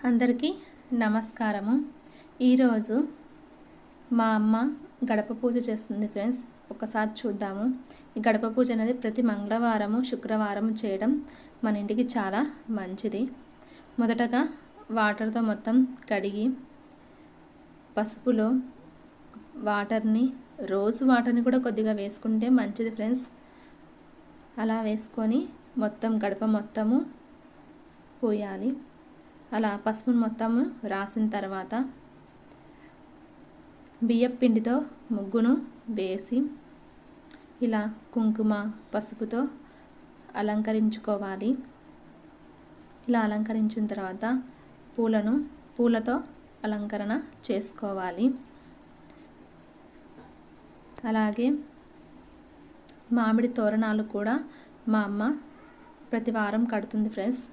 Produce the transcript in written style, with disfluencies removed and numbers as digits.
అందరికీ నమస్కారము. ఈరోజు మా అమ్మ గడప పూజ చేస్తుంది ఫ్రెండ్స్. ఒకసారి చూద్దాము. ఈ గడప పూజ అనేది ప్రతి మంగళవారము శుక్రవారం చేయడం మన ఇంటికి చాలా మంచిది. మొదటగా వాటర్తో మొత్తం కడిగి పసుపులో రోజు వాటర్ని కూడా కొద్దిగా వేసుకుంటే మంచిది ఫ్రెండ్స్. అలా వేసుకొని మొత్తం గడప మొత్తము పోయాలి. అలా పసుపును మొత్తము రాసిన తర్వాత బియ్యపు పిండితో ముగ్గును వేసి ఇలా కుంకుమ పసుపుతో అలంకరించుకోవాలి. ఇలా అలంకరించిన తర్వాత పూలతో అలంకరణ చేసుకోవాలి. అలాగే మామిడి తోరణాలు కూడా మా అమ్మ ప్రతి వారం కడుతుంది ఫ్రెండ్స్.